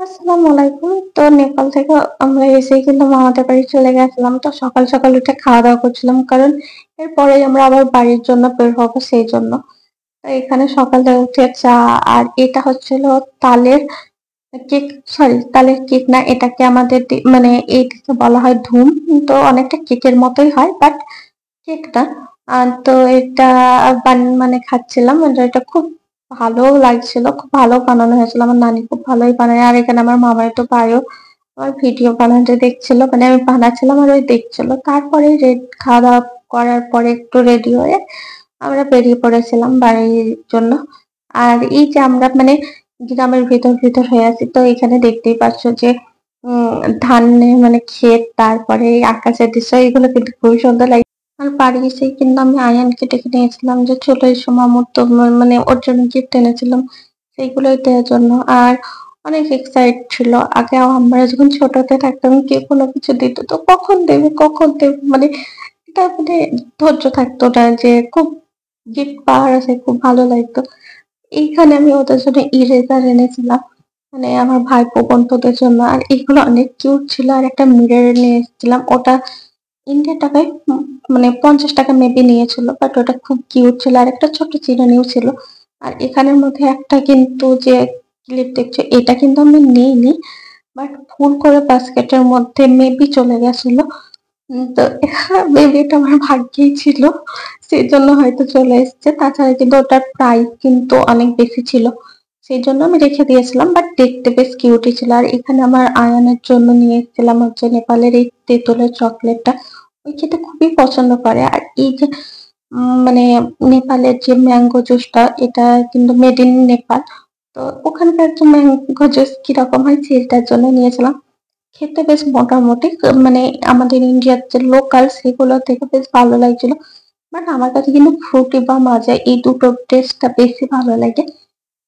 আসসালামু আলাইকুম। তো নেপাল থেকে আমরা এসেই কিন্তু মামাদের বাড়ি চলে গেছিলাম। তো সকাল, সকাল উঠে খাওয়া-দাওয়া করছিলাম। কারণ এরপরেই আমরা আবার বাড়ির জন্য বের হবো সেইজন্য। তো এখানে সকালে উঠে চা আর এটা হচ্ছিল তালের কেক, সরি তালের কেক না, এটাকে আমাদের মানে এইটাকে বলা হয় ধুম। তো অনেকটা কেকের মতোই হয় বাট কেক না। তো এটা মানে খাচ্ছিলাম। এটা খুব ভালোও লাগছিল। খুব ভালো বানানো হয়েছিল। আমার নানি খুব ভালোই বানায়। আর এখানে আমার মামাতো ভাইও আমার ভিডিও বানাতে দেখছিল। মানে আমি বানাচ্ছিলাম আর ওই দেখছিল। তারপরে খাওয়া-দাওয়া করার পরে একটু রেডি হয়ে আমরা বেরিয়ে পড়েছিলাম বাড়ির জন্য। আর এই যে আমরা মানে গ্রামের ভিতর হয়ে আছি। তো এখানে দেখতেই পাচ্ছ যে উম ধানের মানে ক্ষেত, তারপরে আকাশের দৃশ্য, এগুলো কিন্তু খুবই সুন্দর লাগে। আর বাড়ি এসেই কিন্তু আমি আয়ানকে ডেকে নিয়েছিলাম যে চলে এসো মামুর, তো মানে ওর জন্য গিফট এনেছিলাম সেইগুলোই দেওয়ার জন্য। আর অনেক এক্সাইট ছিল। আগে আমরা যখন ছোটতে থাকতাম কেউ কোনো কিছু দিত তো কখন দেবে মানে এটা মানে ধৈর্য থাকতো না যে খুব গিফট পাওয়ার আছে, খুব ভালো লাগতো। এইখানে আমি ওদের জন্য ইরেজার এনেছিলাম। মানে আমার ভাইপো বোনপোদের জন্য। আর এগুলো অনেক কিউট ছিল। আর একটা মিরর নিয়ে এসেছিলাম। ওটা ইন্ডিয়ান টাকায় মানে ৳৫০ মেবি নিয়েছিল। বাট ওটা খুব কিউট ছিল। আর একটা ছোট্ট চিরুনিও ছিল। আর এখানের মধ্যে একটা কিন্তু যে ক্লিপ দেখছো এটা কিন্তু আমি নেইনি। বাট ভুল করে বাস্কেটের মধ্যে মেবি চলে গেছিল। তো মেবি এটা আমার ভাগ্যেই ছিল। সেজন্য হয়তো চলে এসেছে। তাছাড়া কিন্তু ওটার প্রাইস কিন্তু অনেক বেশি ছিল। সেজন্য আমি রেখে দিয়েছিলাম। বাট দেখতে বেশ কিউটই ছিল। আর এখানে আমার আয়ানের জন্য নিয়ে এসেছিলাম হচ্ছে নেপালের এই তেঁতুলের চকোলেটটা। ও খেতে খুবই পছন্দ করে। আর এই যে মানে নেপালের যে ম্যাঙ্গো জুসটা, এটা কিন্তু মেড ইন নেপাল। তো ওখানকার যে ম্যাঙ্গো জুস কিরকম হয় সেটার জন্য নিয়েছিলাম। খেতে বেশ মোটামুটি মানে আমাদের ইন্ডিয়ার যে লোকাল সেগুলো থেকে বেশ ভালো লাগছিল। বাট আমার কাছে কিন্তু ফ্রুটি বা মাজা এই দুটোর টেস্টটা বেশি ভালো লাগে।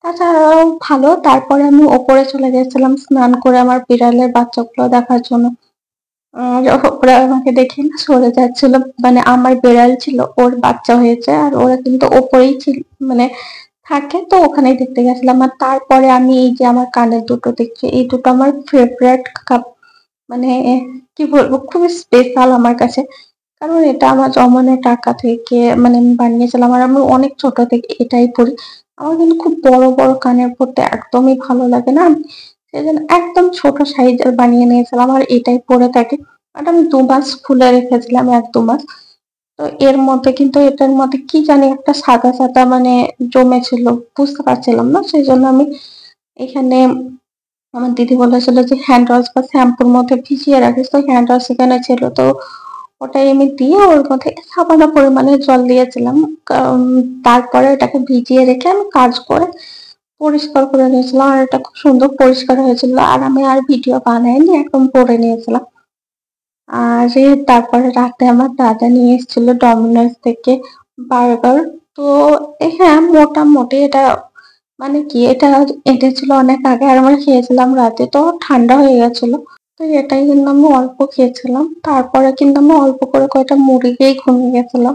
তাছাড়াও ভালো। তারপরে আমি ওপরে চলে গেছিলাম স্নান করে আমার বিড়ালের বাচ্চাগুলো দেখার জন্য। আর ওরা আমাকে দেখে না সরে যাচ্ছিল। মানে আমার বিড়াল ছিল, ওর বাচ্চা হয়েছে। আর ওরা কিন্তু ওপরেই মানে থাকে, তো ওখানেই দেখতে গেছিলাম। আর তারপরে আমি এই যে আমার কানের দুটো দেখছি, এই দুটো আমার ফেভারাইট মানে কি বলবো, খুবই স্পেশাল আমার কাছে। কারণ এটা আমার জমানো টাকা থেকে মানে আমি বানিয়েছিলাম। আর আমি অনেক ছোট থেকে এটাই পড়ি। আমার কিন্তু খুব বড় কানের পরতে একদমই ভালো লাগে না। সেজন্য একদম ছোট সাইজের বানিয়ে নিয়েছিলাম আর এটাই পরে থাকি। আর আমি ২ মাস খুলে রেখেছিলাম ১-২ মাস। তো এর মধ্যে কিন্তু এটার মধ্যে কি জানি একটা সাদা মানে জমেছিল। বুঝতে পারছিলাম না। সেজন্য আমি এখানে আমার দিদি বলেছিল যে হ্যান্ড ওয়াশ বা শ্যাম্পুর মধ্যে ভিজিয়ে রাখিস। তো হ্যান্ড ওয়াশ এখানে ছিল। তো ওটাই আমি দিয়ে ওর মধ্যে সামান্য পরিমাণে জল দিয়েছিলাম। কারণ তারপরে ওটাকে ভিজিয়ে রেখে আমি কাজ করে পরিষ্কার করে নিয়েছিলাম। আর এটা খুব সুন্দর পরিষ্কার হয়েছিল। আর আমি আর ভিডিও বানাইনি, একদম পরে নিয়েছিলাম। আর তারপরে রাতে আমার দাদা নিয়ে এসেছিল ডমিনোজ থেকে বার্গার। তো হ্যাঁ, মোটামুটি এটা মানে কি, এটা এনেছিল অনেক আগে আর আমরা খেয়েছিলাম রাতে, তো ঠান্ডা হয়ে গেছিল। তো এটাই কিন্তু আমি অল্প খেয়েছিলাম। তারপরে কিন্তু আমি অল্প করে কয়টা মুড়ি খেয়েই ঘুমিয়ে গেছিলাম।